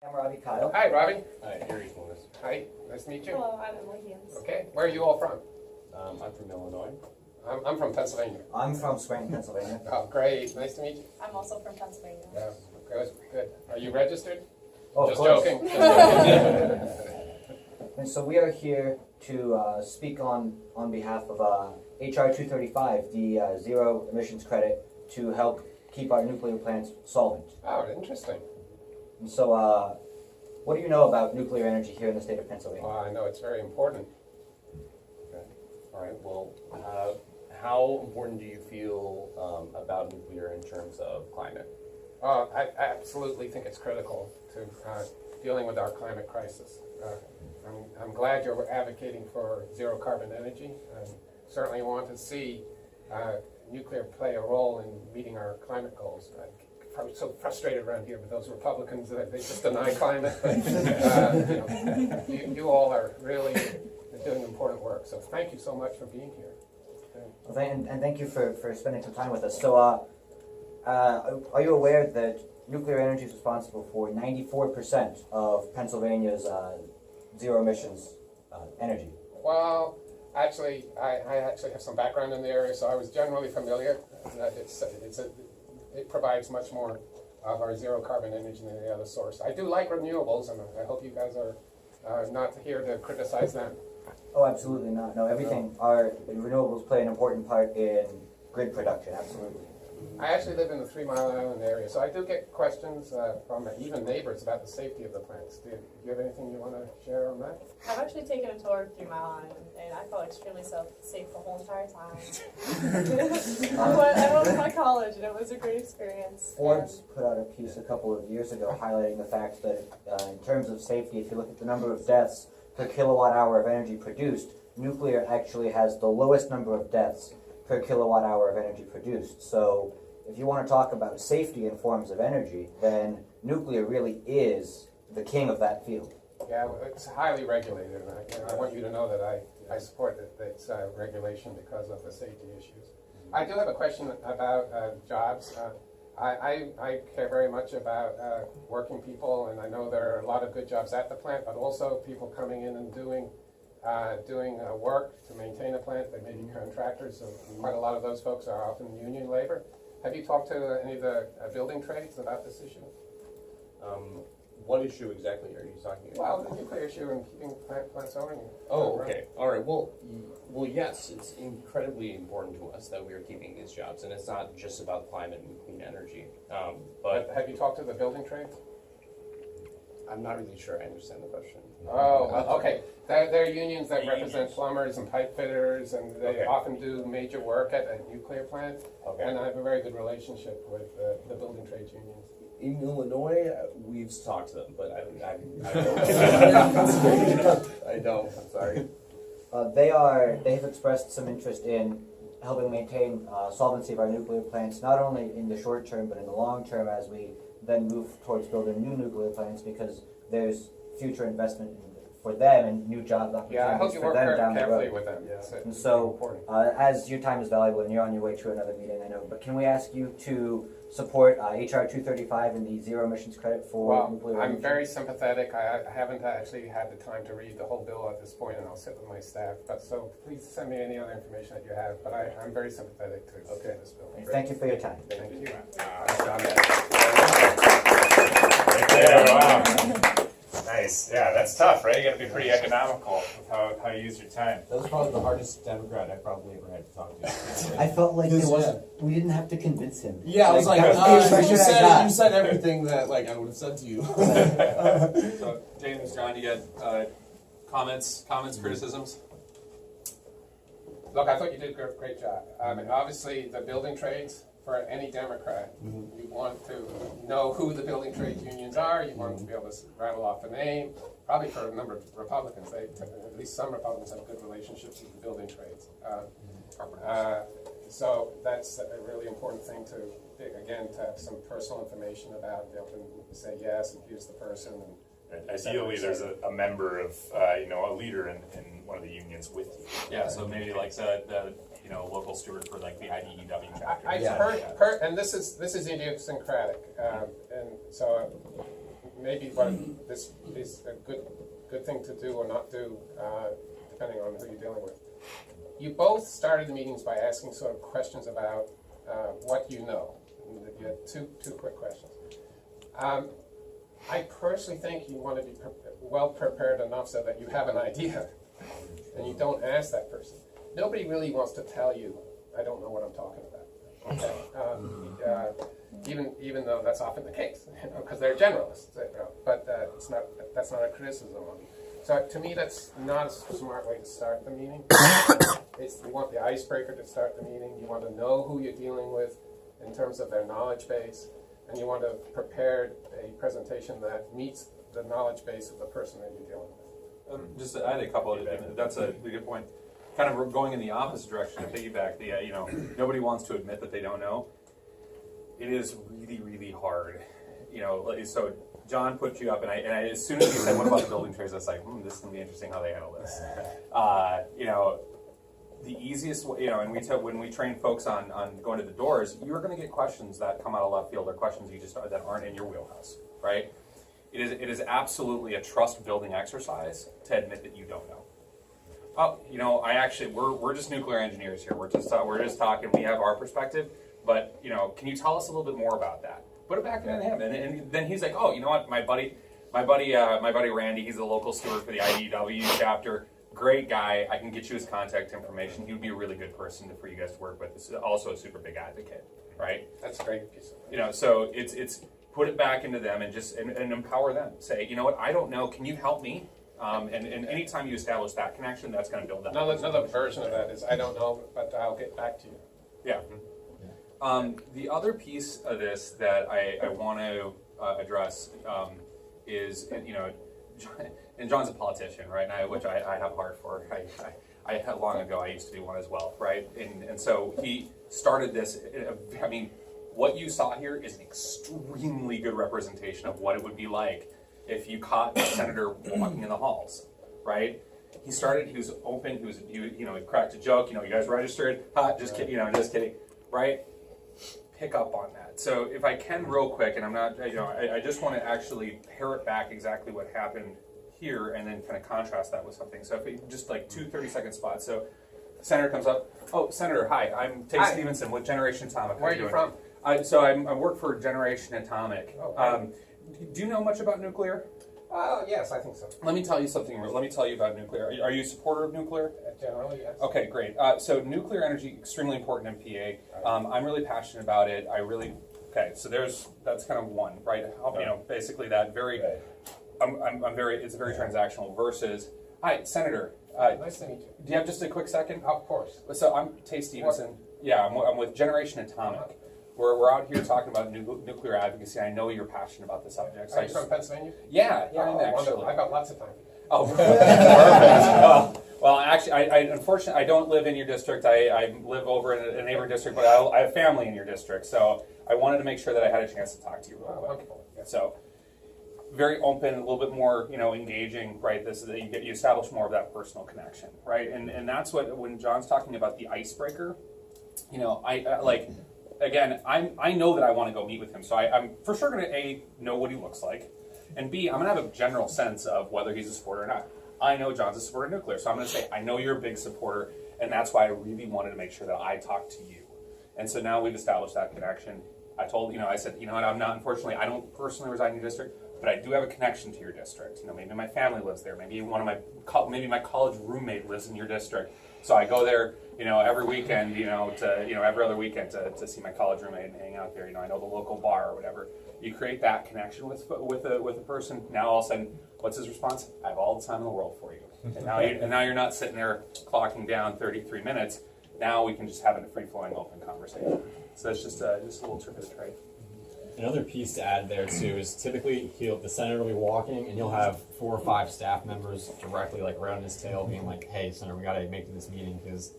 I'm Robbie Kyle. Hi, Robbie. Hi, Harry's Lewis. Hi, nice to meet you. Hello, I'm Emily Hughes. Okay, where are you all from? I'm from Illinois. I'm from Pennsylvania. I'm from Scranton, Pennsylvania. Oh, great. Nice to meet you. I'm also from Pennsylvania. Yeah, good, good. Are you registered? Oh, Just of course. joking. Just joking. And so we are here to speak on behalf of HR 235, the zero emissions credit to help keep our nuclear plants solvent. Oh, interesting. And so what do you know about nuclear energy here in the state of Pennsylvania? Well, I know it's very important. Okay. All right. Well, how important do you feel about nuclear in terms of climate? I absolutely think it's critical to dealing with our climate crisis. I'm glad you're advocating for zero carbon energy. I certainly want to see nuclear play a role in meeting our climate goals. I'm so frustrated around here with those Republicans that they just deny climate. But, you all are really doing important work. So thank you so much for being here. Well, and thank you for spending some time with us. So are you aware that nuclear energy is responsible for 94% of Pennsylvania's zero emissions energy? Well, actually, I actually have some background in the area, so I was generally familiar. It provides much more of our zero carbon energy than any other source. I do like renewables, and I hope you guys are not here to criticize them. Oh, absolutely not. No, everything. Our renewables play an important part in grid production. Absolutely. I actually live in the 3 Mile Island area, so I do get questions from even neighbors about the safety of the plants. Do you have anything you want to share on that? I've actually taken a tour of 3 Mile Island, and I felt extremely safe the whole entire time. I went with my college, and it was a great experience. Forbes put out a piece a couple of years ago highlighting the fact that in terms of safety, if you look at the number of deaths per kilowatt hour of energy produced, nuclear actually has the lowest number of deaths per kilowatt hour of energy produced. So if you want to talk about safety in forms of energy, then nuclear really is the king of that field. Yeah, it's highly regulated, and I want you to know that I support its regulation because of the safety issues. I do have a question about jobs. I care very much about working people, and I know there are a lot of good jobs at the plant, but also people coming in and doing work to maintain a plant. They may be contractors, so quite a lot of those folks are often union labor. Have you talked to any of the building trades about this issue? What issue exactly are you talking about? Well, the nuclear issue and keeping plants going. Oh, okay. All right. Well, yes, it's incredibly important to us that we are keeping these jobs, and it's not just about climate and clean energy. But Have you talked to the building trades? I'm not really sure I understand the question. Oh, okay. There are unions that represent plumbers and pipe fitters, and they Okay. often do major work at a nuclear plant. Okay. And I have a very good relationship with the building trades unions. In Illinois, we've talked to them, but I don't. I don't. I'm sorry. They have expressed some interest in helping maintain solvency of our nuclear plants, not only in the short term, but in the long term as we then move towards building new nuclear plants, because there's future investment for them and new job Yeah, I hope opportunities you for work them very down the carefully road. with them. Yeah. And so, important. as your time is valuable and you're on your way to another meeting, I know, but can we ask you to support HR 235 and the zero emissions credit for Well, nuclear I'm energy? very sympathetic. I haven't actually had the time to read the whole bill at this point, and I'll sit with my staff. But so please send me any other information that you have. But I'm very sympathetic to this bill. Thank you for your time. Thank you. Right there, wow. Nice. Yeah, that's tough, right? You got to be pretty economical with how you use your time. That was probably the hardest Democrat I probably ever had to talk to. I felt like Because, there wasn't. We didn't have to convince him. Yeah, I was like, that was the impression you I got. said everything that like I would have said to you. So, James, John, you got comments, criticisms? Look, I thought you did a great job. I mean, obviously, the building trades, for any Democrat, you want to know who the building trades unions are. You want to be able to rattle off a name. Probably for a number of Republicans, at least some Republicans have good relationships with the building trades. So that's a really important thing to, again, to have some personal information about. They can say yes, and here's the person. And Ideally, there's a member of, a leader in one of the unions with you. Yeah, so maybe like the local steward for like the IDEW chapter. I've heard, and this is idiosyncratic, and so maybe what this is a good thing to do or not do, depending on who you're dealing with. You both started the meetings by asking sort of questions about what you know. You had two quick questions. I personally think you want to be well prepared enough so that you have an idea, and you don't ask that person. Nobody really wants to tell you, I don't know what I'm talking about. Okay, even though that's often the case, because they're generalists. But that's not a criticism of you. So to me, that's not a smart way to start the meeting. You want the icebreaker to start the meeting. You want to know who you're dealing with in terms of their knowledge base, and you want to prepare a presentation that meets the knowledge base of the person that you're dealing with. Just to add a couple of, that's a good point. Kind of going in the opposite direction to piggyback, nobody wants to admit that they don't know. It is really, really hard. So John put you up, and I as soon as he said, what about the building trades, I was like, this is going to be interesting how they handle this. The easiest way, and when we train folks on going to the doors, you're going to get questions that come out of left field or questions that aren't in your wheelhouse, right? It is absolutely a trust building exercise to admit that you don't know. Oh, we're just nuclear engineers here. We're just talking. We have our perspective, but can you tell us a little bit more about that? Put it back into him, and then he's like, oh, you know what, my buddy Randy, he's the local steward for the IDW chapter. Great guy. I can get you his contact information. He would be a really good person for you guys to work with. This is also a super big advocate, right? That's a great piece of So it's put it back into them and just and empower them. Say, you know what, I don't know. Can you help me? And anytime you establish that connection, that's going to build that. Another version of that is, I don't know, but I'll get back to you. Yeah. The other piece of this that I want to address is, and John's a politician, right? Which I have heart for. I long ago I used to be one as well, right? And so he started this. What you saw here is an extremely good representation of what it would be like if you caught a senator walking in the halls, right? He was open. He cracked a joke. You guys registered. Just kidding. Just kidding, right? Pick up on that. So if I can, real quick, and I'm not, I just want to actually parrot back exactly what happened here, and then kind of contrast that with something. So if we just like 2 30-second spots. So the senator comes up. Oh, Senator, hi. I'm Tate Stevenson with Generation Atomic. Where are you from? I work for Generation Atomic. Oh, do you know much about nuclear? Yes, I think so. Let me tell you something. Let me tell you about nuclear. Are you a supporter of nuclear? Generally, yes. Okay, great. So nuclear energy, extremely important in PA. I'm really passionate about it. So that's kind of one, right? Basically that very, it's very transactional versus, hi, Senator. Nice to meet you. Do you have just a quick second? Of course. So I'm Tate Stevenson. Yeah, I'm with Generation Atomic. We're out here talking about nuclear advocacy. I know you're passionate about the subject. Are you from Pennsylvania? Yeah, Wonderful. actually. I got lots of time. Oh, perfect. Well, actually, I unfortunately, I don't live in your district. I live over in a neighboring district, but I have family in your district. So I wanted to make sure that I had a chance to talk to you real quick. Wonderful. Yes. So very open, a little bit more, engaging, right? This is that you establish more of that personal connection, right? And that's what, when John's talking about the icebreaker, Again, I know that I want to go meet with him, so I'm for sure going to A, know what he looks like, and B, I'm going to have a general sense of whether he's a supporter or not. I know John's a supporter of nuclear, so I'm going to say, I know you're a big supporter, and that's why I really wanted to make sure that I talked to you. And so now we've established that connection. I said, what, I'm not, unfortunately, I don't personally reside in your district, but I do have a connection to your district. Maybe my family lives there, maybe maybe my college roommate lives in your district. So I go there, every weekend, every other weekend to see my college roommate and hang out there. I know the local bar or whatever. You create that connection with a person. Now all of a sudden, what's his response? I have all the time in the world for you. And now you're not sitting there clocking down 33 minutes. Now we can just have a free-flowing, open conversation. So that's just a little trick of the trade. Another piece to add there too is typically the senator will be walking and you'll have 4 or 5 staff members directly around his tail being like, hey, Senator, we got to make it to this meeting, because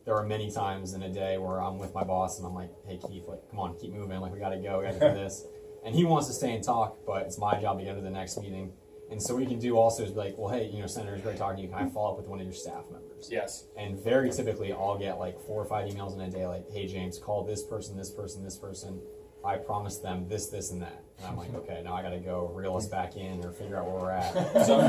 there are many times in a day where I'm with my boss and I'm like, hey Keith, come on, keep moving, we got to go, we got to do this. And he wants to stay and talk, but it's my job to get to the next meeting. And so what we can do also is be like, well, hey, Senator, it's great talking to you. Can I follow up with one of your staff members? Yes.4 And very typically I'll get 4 or 5 emails in a day hey, James, call this person, this person, this person. I promised them this, this, and that. And I'm like, okay, now I gotta go reel us back in or figure out where we're at. So